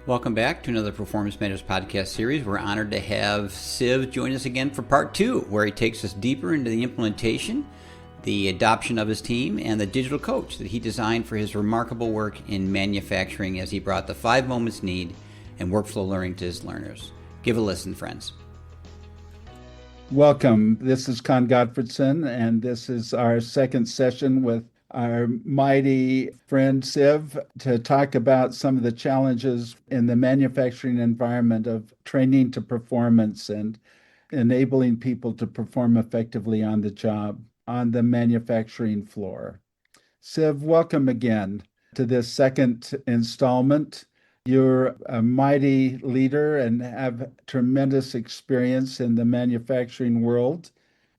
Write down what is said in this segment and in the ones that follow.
Welcome back to another Performance Matters podcast series. We're honored to have Siv join us again for part 2, where he takes us deeper into the implementation, the adoption of his team, and the digital coach that he designed for his remarkable work in manufacturing as he brought the 5 moments need and workflow learning to his learners. Give a listen, friends. Welcome. This is Gottfredson, and this is our second session with our mighty friend Siv to talk about some of the challenges in the manufacturing environment of training to performance and enabling people to perform effectively on the job, on the manufacturing floor. Siv, welcome again to this second installment. You're a mighty leader and have tremendous experience in the manufacturing world.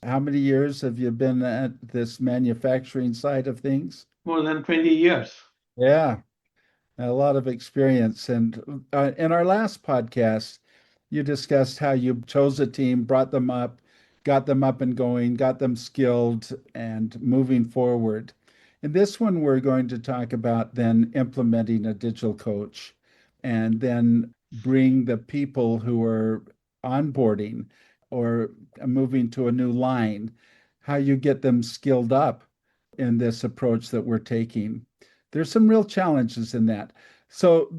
How many years have you been at this manufacturing side of things? More than 20 years. Yeah, a lot of experience. And in our last podcast, you discussed how you chose a team, brought them up, got them up and going, got them skilled and moving forward. In this one, we're going to talk about then implementing a digital coach and then bring the people who are onboarding or moving to a new line, how you get them skilled up in this approach that we're taking. There's some real challenges in that. So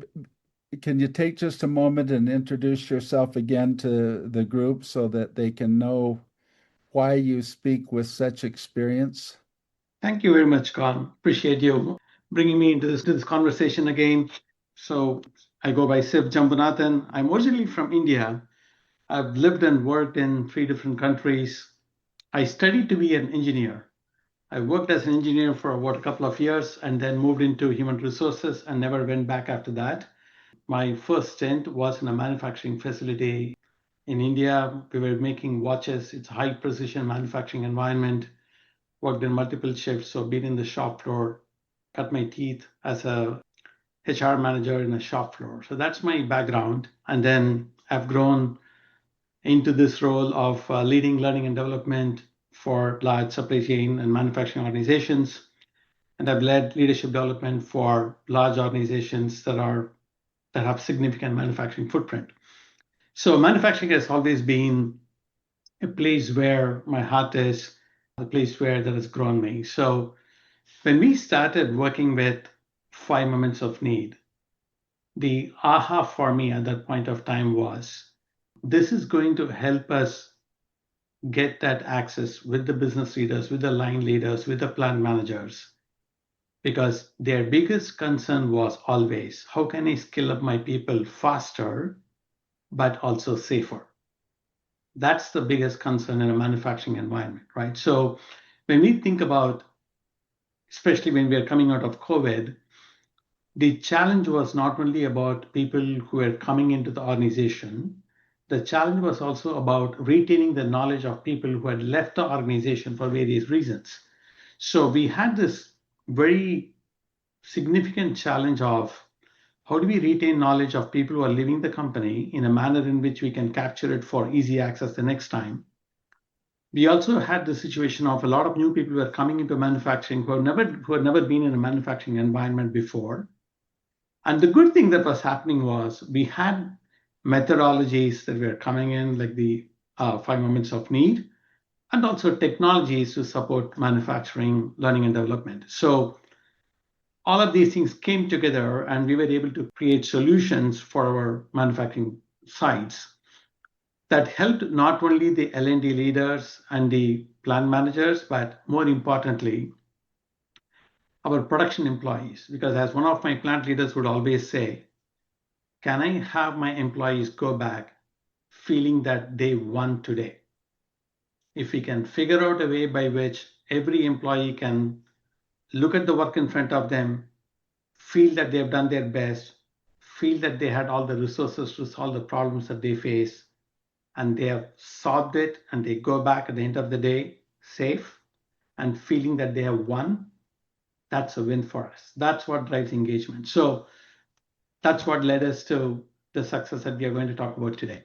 can you take just a moment and introduce yourself again to the group so that they can know why you speak with such experience? Thank you very much, Con. Appreciate you bringing me into this conversation again. So I go by Sivaram Jambunathan. I'm originally from India. I've lived and worked in 3 different countries. I studied to be an engineer. I worked as an engineer for a couple of years and then moved into human resources and never went back after that. My first stint was in a manufacturing facility in India. We were making watches. It's a high precision manufacturing environment. Worked in multiple shifts, so been in the shop floor, cut my teeth as a HR manager in a shop floor. So that's my background. And then I've grown into this role of leading learning and development for large supply chain and manufacturing organizations. And I've led leadership development for large organizations that have significant manufacturing footprint. So manufacturing has always been a place where my heart is, the place where that has grown me. So when we started working with 5 moments of need, the aha for me at that point of time was, this is going to help us get that access with the business leaders, with the line leaders, with the plant managers, because their biggest concern was always, how can I skill up my people faster, but also safer? That's the biggest concern in a manufacturing environment, right? So when we think about, especially when we are coming out of COVID, the challenge was not only about people who were coming into the organization, the challenge was also about retaining the knowledge of people who had left the organization for various reasons. So we had this very significant challenge of how do we retain knowledge of people who are leaving the company in a manner in which we can capture it for easy access the next time. We also had the situation of a lot of new people who are coming into manufacturing who had never been in a manufacturing environment before. And the good thing that was happening was we had methodologies that were coming in, like the 5 moments of need, and also technologies to support manufacturing, learning, and development. So all of these things came together, and we were able to create solutions for our manufacturing sites that helped not only the L&D leaders and the plant managers, but more importantly, our production employees. Because as one of my plant leaders would always say, can I have my employees go back feeling that they won today? If we can figure out a way by which every employee can look at the work in front of them, feel that they've done their best, feel that they had all the resources to solve the problems that they face, and they have solved it, and they go back at the end of the day safe and feeling that they have won, that's a win for us. That's what drives engagement. So that's what led us to the success that we are going to talk about today.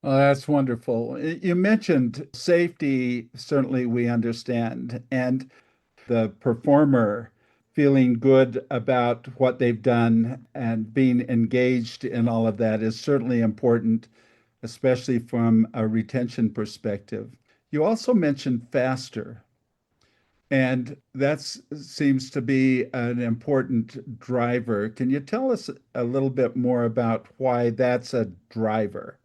Oh, that's wonderful. You mentioned safety, certainly we understand, and the performer feeling good about what they've done and being engaged in all of that is certainly important, especially from a retention perspective. You also mentioned faster, and that seems to be an important driver. Can you tell us a little bit more about why that's a driver?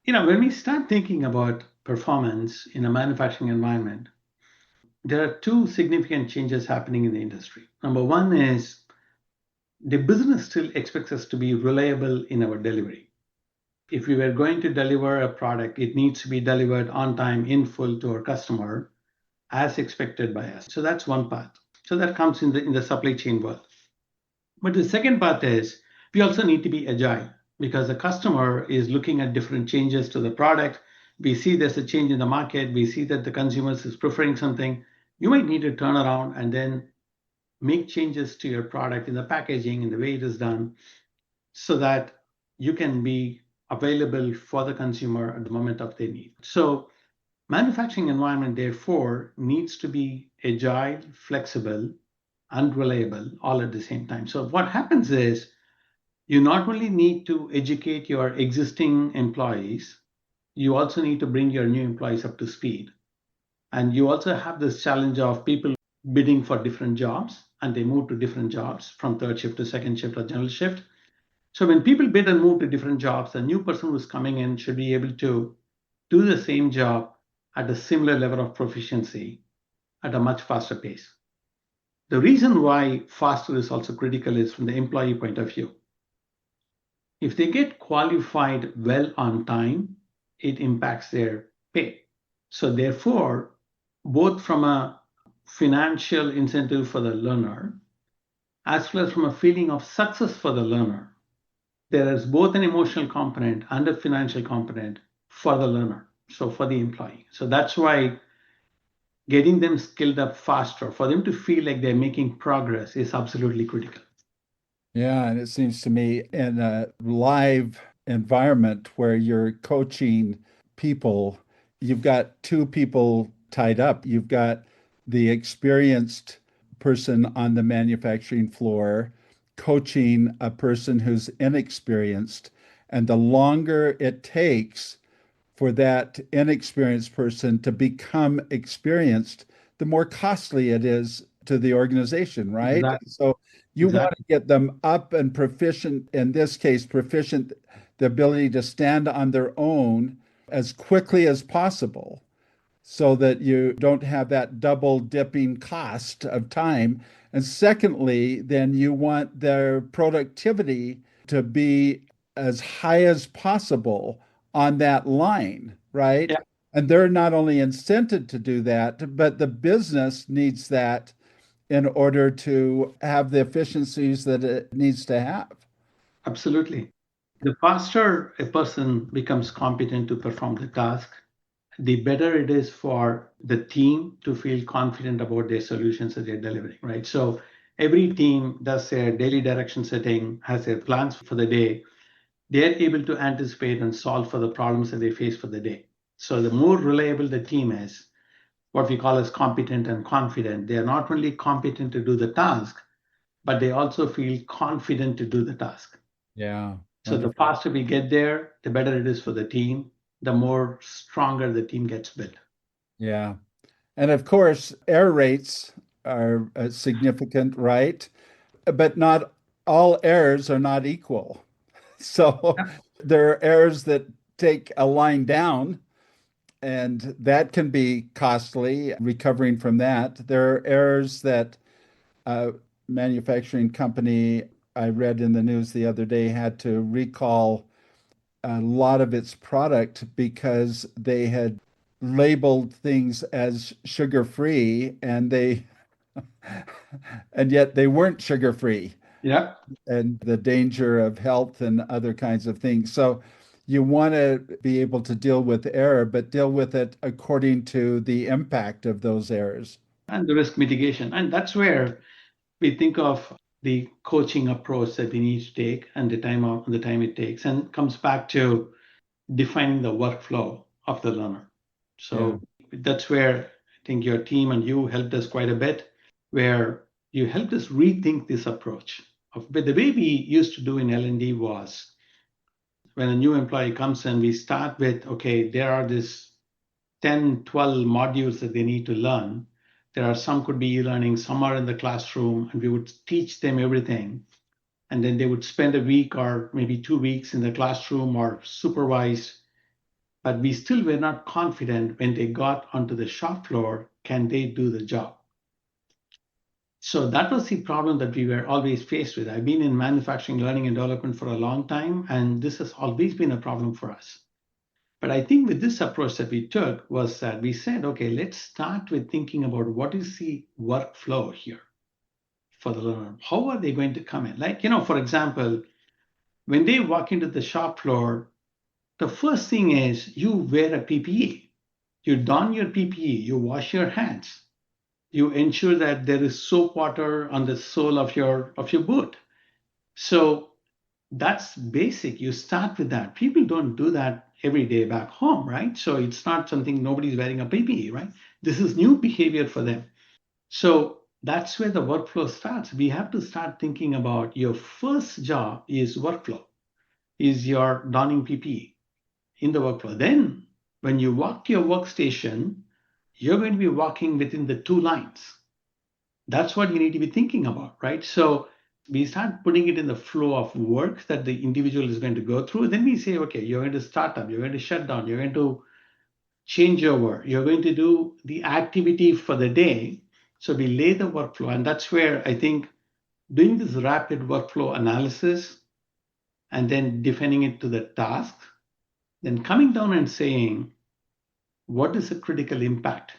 When we start thinking about performance in a manufacturing environment, there are two significant changes happening in the industry. Number one is the business still expects us to be reliable in our delivery. If we were going to deliver a product, it needs to be delivered on time, in full to our customer, as expected by us. So that's one part. So that comes in the supply chain world. But the second part is we also need to be agile because the customer is looking at different changes to the product. We see there's a change in the market. We see that the consumers is preferring something. You might need to turn around and then make changes to your product in the packaging, in the way it is done, so that you can be available for the consumer at the moment of their need. So manufacturing environment, therefore, needs to be agile, flexible, and reliable all at the same time. So what happens is you not only need to educate your existing employees, you also need to bring your new employees up to speed. And you also have this challenge of people bidding for different jobs, and they move to different jobs from third shift to second shift or general shift. So when people bid and move to different jobs, the new person who's coming in should be able to do the same job at a similar level of proficiency at a much faster pace. The reason why faster is also critical is from the employee point of view. If they get qualified well on time, it impacts their pay. So therefore, both from a financial incentive for the learner, as well as from a feeling of success for the learner, there is both an emotional component and a financial component for the learner, so for the employee. So that's why getting them skilled up faster, for them to feel like they're making progress, is absolutely critical. Yeah, and it seems to me in a live environment where you're coaching people, you've got two people tied up. You've got the experienced person on the manufacturing floor coaching a person who's inexperienced. And the longer it takes for that inexperienced person to become experienced, the more costly it is to the organization, right? Exactly. So you want to get them up and proficient, in this case, proficient, the ability to stand on their own as quickly as possible so that you don't have that double dipping cost of time. And secondly, then you want their productivity to be as high as possible on that line, right? Yeah, And they're not only incented to do that, but the business needs that in order to have the efficiencies that it needs to have. absolutely. The faster a person becomes competent to perform the task, the better it is for the team to feel confident about their solutions that they're delivering, right? So every team does their daily direction setting, has their plans for the day. They're able to anticipate and solve for the problems that they face for the day. So the more reliable the team is, what we call as competent and confident, they are not only competent to do the task, but they also feel confident to do the task. Yeah. So the faster we get there, the better it is for the team, the more stronger the team gets built. Yeah. And of course, error rates are significant, right? But not all errors are not equal. So there are errors that take a line down, and that can be costly, recovering from that. There are errors that a manufacturing company I read in the news the other day had to recall a lot of its product because they had labeled things as sugar free and yet they weren't sugar free, Yeah, and the danger of health and other kinds of things. So you want to be able to deal with error, but deal with it according to the impact of those errors. and the risk mitigation. And that's where we think of the coaching approach that we need to take and the time it takes, and comes back to defining the workflow of the learner. Yeah. So that's where I think your team and you helped us quite a bit, where you helped us rethink this approach. But the way we used to do in L&D was when a new employee comes in, we start with, okay, there are these 10, 12 modules that they need to learn. There are some could be e-learning, some are in the classroom, and we would teach them everything. And then they would spend a week or maybe 2 weeks in the classroom or supervised. But we still were not confident when they got onto the shop floor, can they do the job? So that was the problem that we were always faced with. I've been in manufacturing, learning, and development for a long time, and this has always been a problem for us. But I think with this approach that we took was that we said, okay, let's start with thinking about what is the workflow here for the learner. How are they going to come in? Like, for example, when they walk into the shop floor, the first thing is you wear a PPE. You don your PPE, you wash your hands. You ensure that there is soap water on the sole of your boot. So that's basic. You start with that. People don't do that every day back home, right? So it's not something nobody's wearing a PPE, right? This is new behavior for them. So that's where the workflow starts. We have to start thinking about your first job is workflow, is your donning PPE in the workflow. Then when you walk to your workstation, you're going to be walking within the two lines. That's what you need to be thinking about, right? So we start putting it in the flow of work that the individual is going to go through. Then we say, okay, you're going to start up, you're going to shut down, you're going to change over, you're going to do the activity for the day. So we lay the workflow. And that's where I think doing this rapid workflow analysis and then defining it to the task, then coming down and saying, what is the critical impact?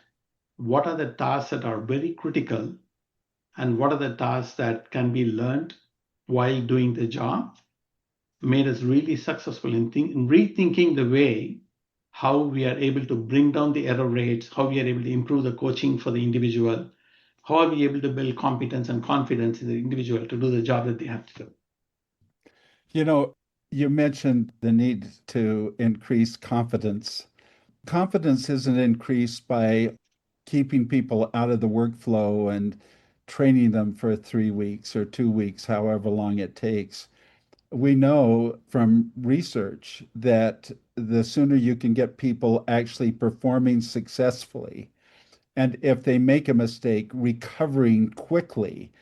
What are the tasks that are very critical? And what are the tasks that can be learned while doing the job? Made us really successful in rethinking the way how we are able to bring down the error rates, how we are able to improve the coaching for the individual, how are we able to build competence and confidence in the individual to do the job that they have to do. You mentioned the need to increase confidence. Confidence isn't increased by keeping people out of the workflow and training them for 3 weeks or 2 weeks, however long it takes. We know from research that the sooner you can get people actually performing successfully, and if they make a mistake, recovering quickly,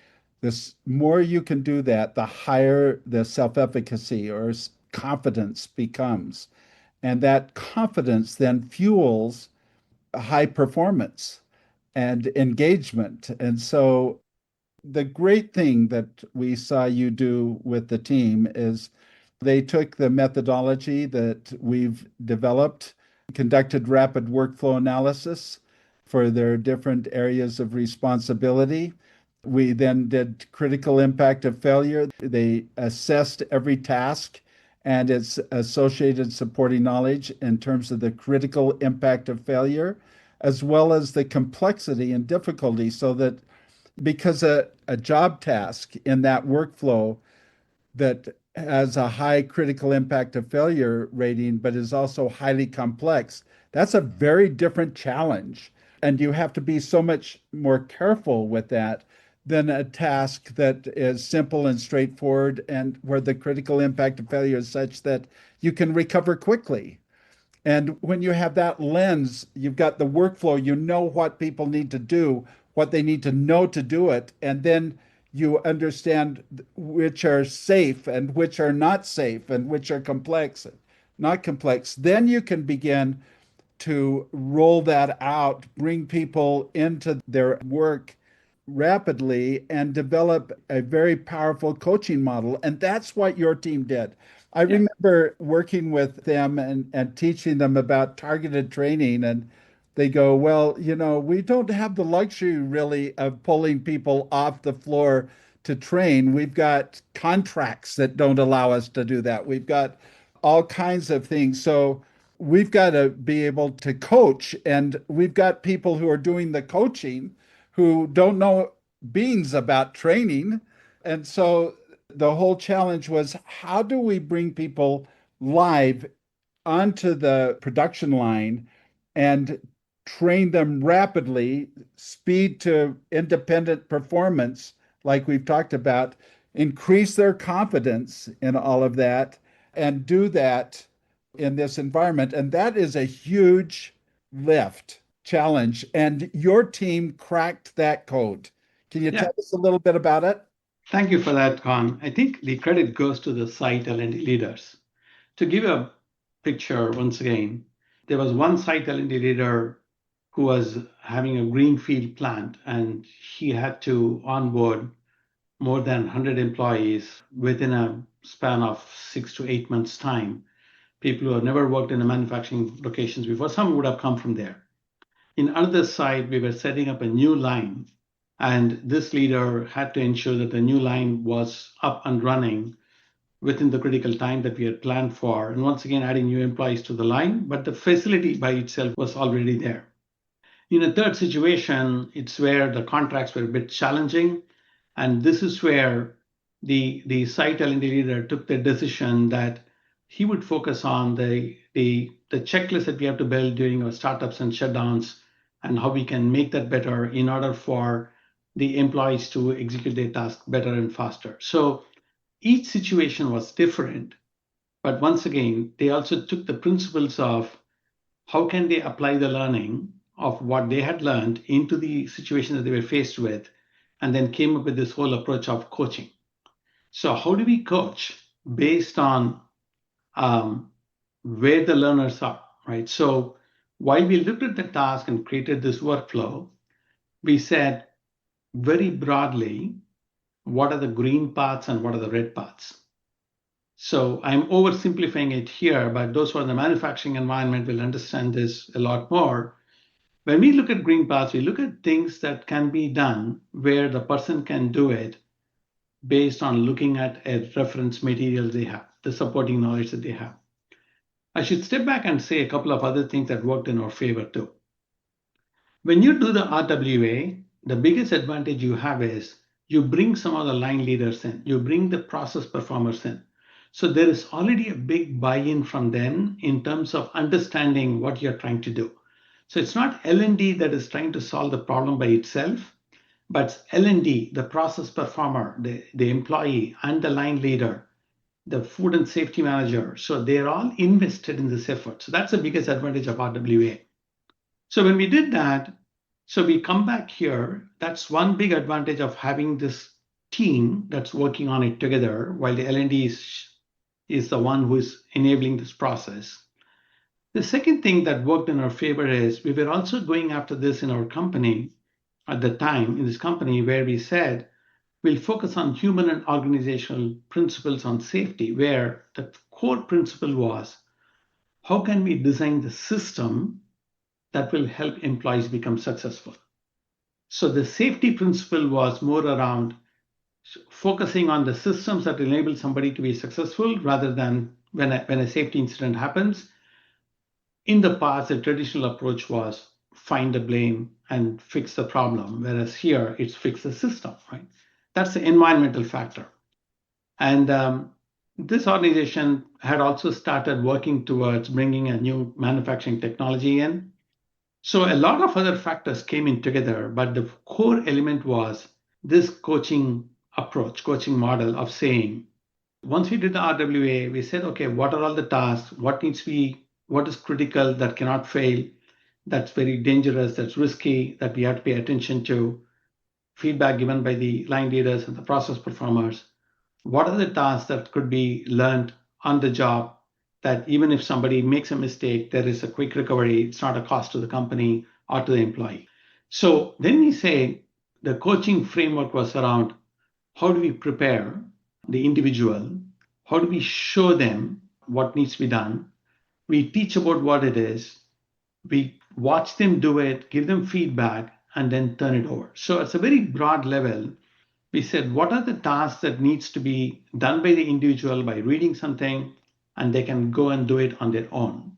the more you can do that, the higher the self-efficacy or confidence becomes. And that confidence then fuels high performance and engagement. And so the great thing that we saw you do with the team is they took the methodology that we've developed, conducted rapid workflow analysis for their different areas of responsibility. We then did critical impact of failure. They assessed every task and its associated supporting knowledge in terms of the critical impact of failure, as well as the complexity and difficulty, so that because a job task in that workflow that has a high critical impact of failure rating, but is also highly complex, that's a very different challenge. And you have to be so much more careful with that than a task that is simple and straightforward and where the critical impact of failure is such that you can recover quickly. And when you have that lens, you've got the workflow, you know what people need to do, what they need to know to do it, and then you understand which are safe and which are not safe and which are complex and not complex. Then you can begin to roll that out, bring people into their work rapidly and develop a very powerful coaching model. And that's what your team did. I Yeah. remember working with them and teaching them about targeted training. And they go, well, we don't have the luxury really of pulling people off the floor to train. We've got contracts that don't allow us to do that. We've got all kinds of things. So we've got to be able to coach. And we've got people who are doing the coaching who don't know beans about training. And so the whole challenge was, how do we bring people live onto the production line and train them rapidly, speed to independent performance like we've talked about, increase their confidence in all of that and do that in this environment. And that is a huge lift challenge. And your team cracked that code. Can you Yeah. tell us a little bit about it? Thank you for that, Con. I think the credit goes to the site L&D leaders. To give a picture once again, there was one site L&D leader who was having a greenfield plant, and he had to onboard more than 100 employees within a span of 6 to 8 months' time. People who have never worked in a manufacturing locations before, some would have come from there. In another site, we were setting up a new line, and this leader had to ensure that the new line was up and running within the critical time that we had planned for. And once again, adding new employees to the line, but the facility by itself was already there. In a third situation, it's where the contracts were a bit challenging. And this is where the site L&D leader took the decision that he would focus on the checklist that we have to build during our startups and shutdowns and how we can make that better in order for the employees to execute their task better and faster. So each situation was different, but once again, they also took the principles of how can they apply the learning of what they had learned into the situation that they were faced with, and then came up with this whole approach of coaching. So how do we coach based on where the learners are, right? So while we looked at the task and created this workflow, we said very broadly, what are the green paths and what are the red paths? So I'm oversimplifying it here, but those who are in the manufacturing environment will understand this a lot more. When we look at green paths, we look at things that can be done where the person can do it based on looking at a reference material they have, the supporting knowledge that they have. I should step back and say a couple of other things that worked in our favor too. When you do the RWA, the biggest advantage you have is you bring some of the line leaders in, you bring the process performers in. So there is already a big buy-in from them in terms of understanding what you're trying to do. So it's not L&D that is trying to solve the problem by itself, but L&D, the process performer, the employee, and the line leader, the food and safety manager. So they're all invested in this effort. So that's the biggest advantage of RWA. So when we did that, so we come back here, that's one big advantage of having this team that's working on it together while the L&D is the one who is enabling this process. The second thing that worked in our favor is we were also going after this in our company at the time, in this company, where we said we'll focus on human and organizational principles on safety, where the core principle was how can we design the system that will help employees become successful. So the safety principle was more around focusing on the systems that enable somebody to be successful rather than when a safety incident happens. In the past, the traditional approach was find the blame and fix the problem, whereas here it's fix the system, right? That's the environmental factor. And this organization had also started working towards bringing a new manufacturing technology in. So a lot of other factors came in together, but the core element was this coaching approach, coaching model of saying, once we did the RWA, we said, okay, what are all the tasks? What is critical that cannot fail? That's very dangerous, that's risky, that we have to pay attention to. Feedback given by the line leaders and the process performers. What are the tasks that could be learned on the job that even if somebody makes a mistake, there is a quick recovery. It's not a cost to the company or to the employee. So then we say the coaching framework was around how do we prepare the individual? How do we show them what needs to be done? We teach about what it is. We watch them do it, give them feedback, and then turn it over. So it's a very broad level. We said, what are the tasks that needs to be done by the individual by reading something, and they can go and do it on their own?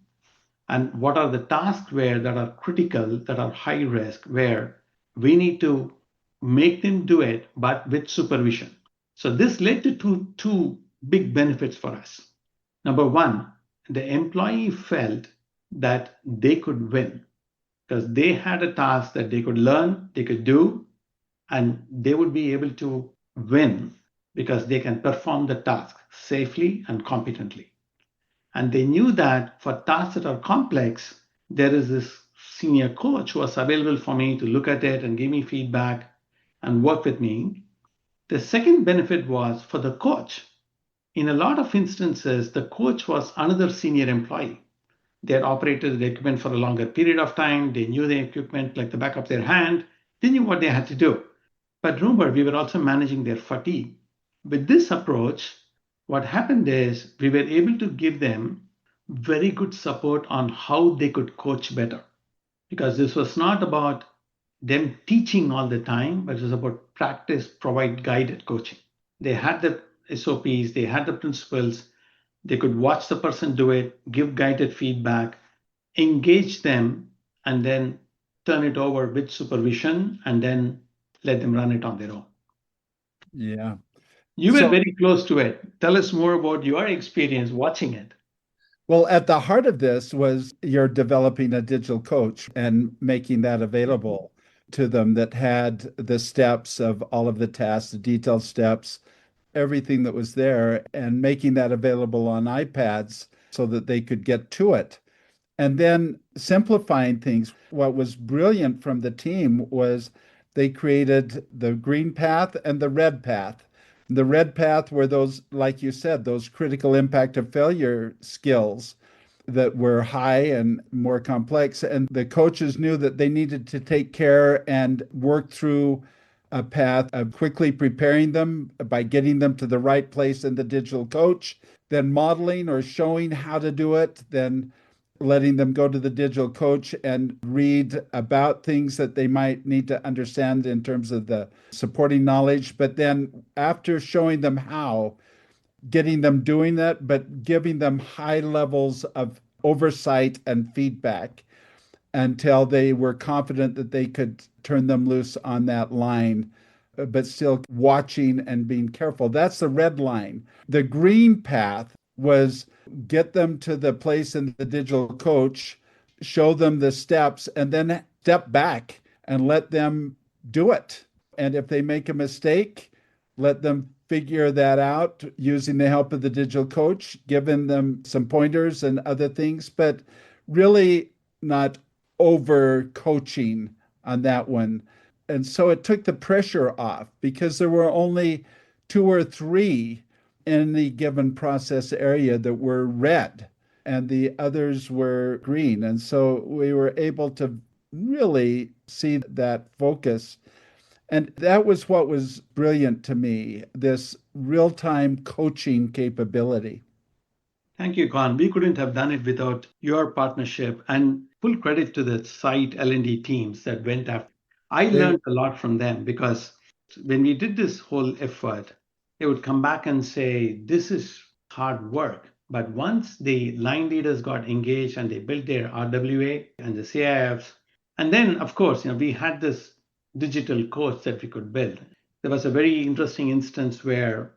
And what are the tasks that are critical, that are high risk, where we need to make them do it, but with supervision. So this led to two big benefits for us. Number one, the employee felt that they could win because they had a task that they could learn, they could do, and they would be able to win because they can perform the task safely and competently. And they knew that for tasks that are complex, there is this senior coach who was available for me to look at it and give me feedback and work with me. The second benefit was for the coach. In a lot of instances, the coach was another senior employee. They had operated the equipment for a longer period of time. They knew the equipment like the back of their hand. They knew what they had to do. But remember, we were also managing their fatigue. With this approach, what happened is we were able to give them very good support on how they could coach better. Because this was not about them teaching all the time, but it was about practice, provide guided coaching. They had the SOPs, they had the principles, they could watch the person do it, give guided feedback, engage them, and then turn it over with supervision and then let them run it on their own. Yeah. You were So, very close to it. Tell us more about your experience watching it. well, at the heart of this was you're developing a digital coach and making that available to them that had the steps of all of the tasks, the detailed steps, everything that was there, and making that available on iPads so that they could get to it. And then simplifying things. What was brilliant from the team was they created the green path and the red path. The red path were those, like you said, those critical impact of failure skills that were high and more complex. And the coaches knew that they needed to take care and work through a path of quickly preparing them by getting them to the right place in the digital coach, then modeling or showing how to do it, then letting them go to the digital coach and read about things that they might need to understand in terms of the supporting knowledge. But then after showing them how, getting them doing that, but giving them high levels of oversight and feedback until they were confident that they could turn them loose on that line, but still watching and being careful. That's the red line. The green path was get them to the place in the digital coach, show them the steps, and then step back and let them do it. And if they make a mistake, let them figure that out using the help of the digital coach, giving them some pointers and other things, but really not over coaching on that one. And so it took the pressure off because there were only two or three in the given process area that were red and the others were green. And so we were able to really see that focus. And that was what was brilliant to me, this real-time coaching capability. Thank you, Con. We couldn't have done it without your partnership, and full credit to the site L&D teams that went after. I They, learned a lot from them because when we did this whole effort, they would come back and say, this is hard work. But once the line leaders got engaged and they built their RWA and the CIFs, and then, of course, we had this digital coach that we could build. There was a very interesting instance where,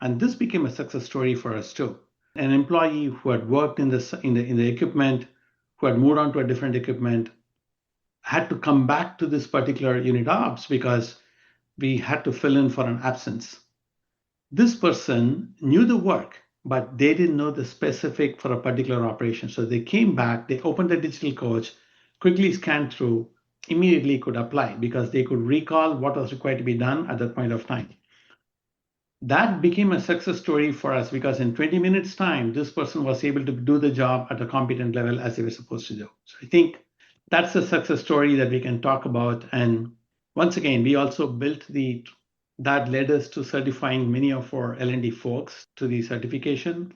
and this became a success story for us too. An employee who had worked in the equipment, who had moved on to a different equipment, had to come back to this particular unit ops because we had to fill in for an absence. This person knew the work, but they didn't know the specific for a particular operation. So they came back, they opened the digital coach, quickly scanned through, immediately could apply because they could recall what was required to be done at that point of time. That became a success story for us because in 20 minutes time, this person was able to do the job at a competent level as they were supposed to do. So I think that's a success story that we can talk about. And once again, we also built that led us to certifying many of our L&D folks to the certification.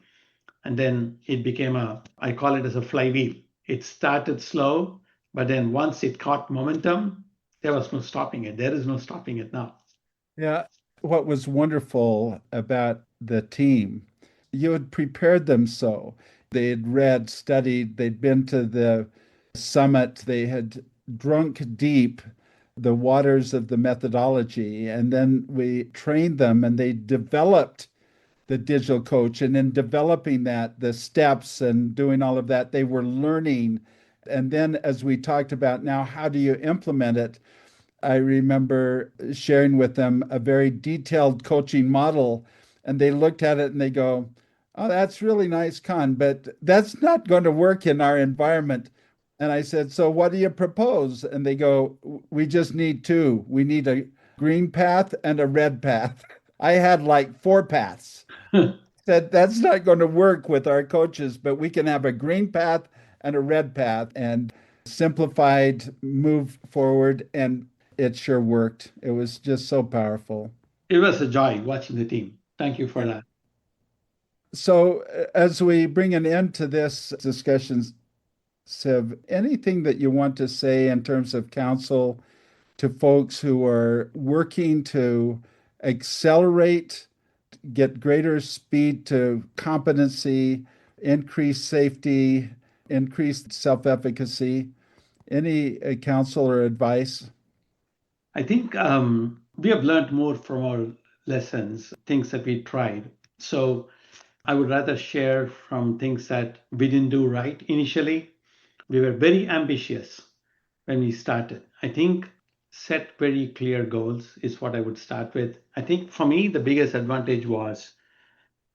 And then it became I call it as a flywheel. It started slow, but then once it caught momentum, there was no stopping it. There is no stopping it now. yeah, what was wonderful about the team, you had prepared them so. They had read, studied, they'd been to the summit, they had drunk deep the waters of the methodology, and then we trained them and they developed the digital coach. And in developing that, the steps and doing all of that, they were learning. And then, as we talked about now, how do you implement it? I remember sharing with them a very detailed coaching model, and they looked at it and they go, "Oh, that's really nice, Con, but that's not going to work in our environment." And I said, "So what do you propose?" And they go, "We just need two. We need a green path and a red path." I had like four paths. Said that's not going to work with our coaches, but we can have a green path and a red path and simplified move forward. And it sure worked. It was just so powerful. It was a joy watching the team. Thank you for that. So, as we bring an end to this discussion, Siv, anything that you want to say in terms of counsel to folks who are working to accelerate, get greater speed to competency, increase safety, increase self-efficacy? Any counsel or advice? I think we have learned more from our lessons, things that we tried. So I would rather share from things that we didn't do right initially. We were very ambitious when we started. I think set very clear goals is what I would start with. I think for me, the biggest advantage was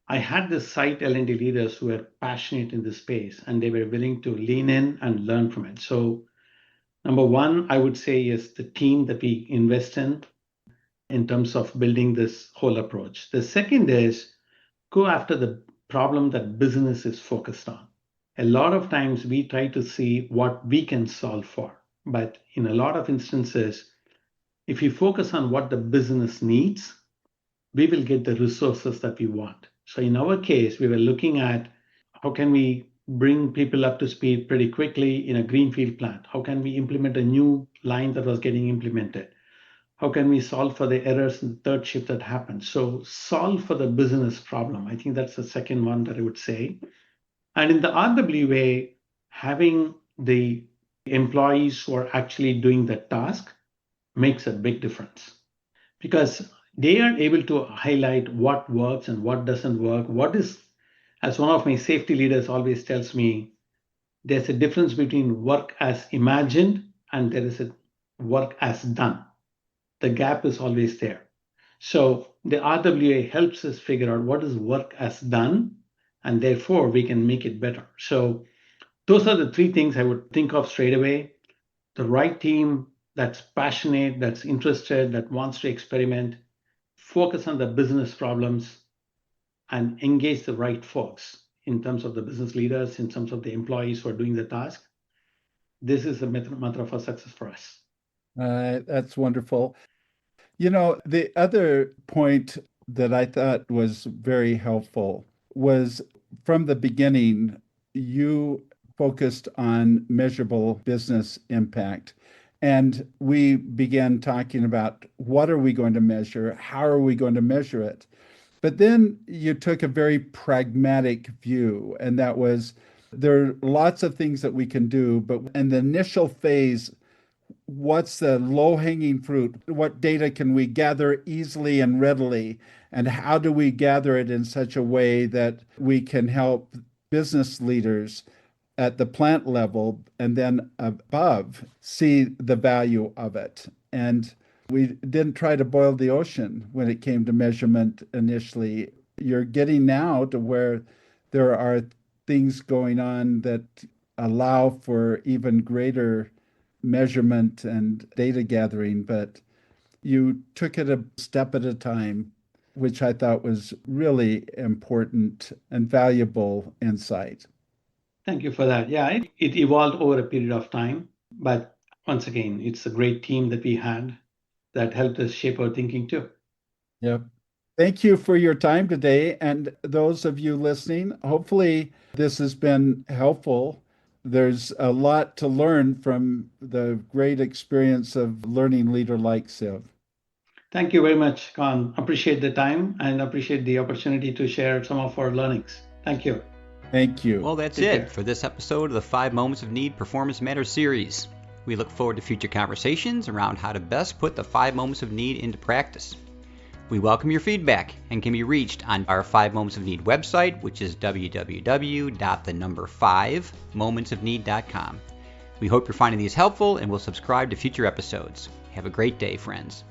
I had the site L&D leaders who were passionate in this space and they were willing to lean in and learn from it. So number one, I would say is the team that we invest in terms of building this whole approach. The second is go after the problem that business is focused on. A lot of times we try to see what we can solve for, but in a lot of instances, if you focus on what the business needs, we will get the resources that we want. So in our case, we were looking at how can we bring people up to speed pretty quickly in a greenfield plant? How can we implement a new line that was getting implemented? How can we solve for the errors in the third shift that happened? So solve for the business problem. I think that's the second one that I would say. And in the RWA, having the employees who are actually doing the task makes a big difference because they are able to highlight what works and what doesn't work. What is, as one of my safety leaders always tells me, there's a difference between work as imagined and there is a work as done. The gap is always there. So the RWA helps us figure out what is work as done, and therefore we can make it better. So those are the three things I would think of straight away. The right team that's passionate, that's interested, that wants to experiment, focus on the business problems, and engage the right folks in terms of the business leaders, in terms of the employees who are doing the task. This is the mantra for success for us. That's wonderful. You know, the other point that I thought was very helpful was from the beginning, you focused on measurable business impact. And we began talking about what are we going to measure? How are we going to measure it? But then you took a very pragmatic view, and that was there are lots of things that we can do, but in the initial phase, what's the low-hanging fruit? What data can we gather easily and readily? And how do we gather it in such a way that we can help business leaders at the plant level and then above see the value of it? And we didn't try to boil the ocean when it came to measurement initially. You're getting now to where there are things going on that allow for even greater measurement and data gathering, but you took it a step at a time, which I thought was really important and valuable insight. Thank you for that. Yeah, it evolved over a period of time, but once again, it's a great team that we had that helped us shape our thinking too. Yep. Thank you for your time today. And those of you listening, hopefully this has been helpful. There's a lot to learn from the great experience of learning leader like Siv. Thank you very much, Khan. Appreciate the time and appreciate the opportunity to share some of our learnings. Thank you. Thank you. Well, that's Take it care. for this episode of the 5 Moments of Need Performance Matters series. We look forward to future conversations around how to best put the 5 Moments of Need into practice. We welcome your feedback and can be reached on our 5 Moments of Need website, which is www.5momentsofneed.com. We hope you're finding these helpful and will subscribe to future episodes. Have a great day, friends.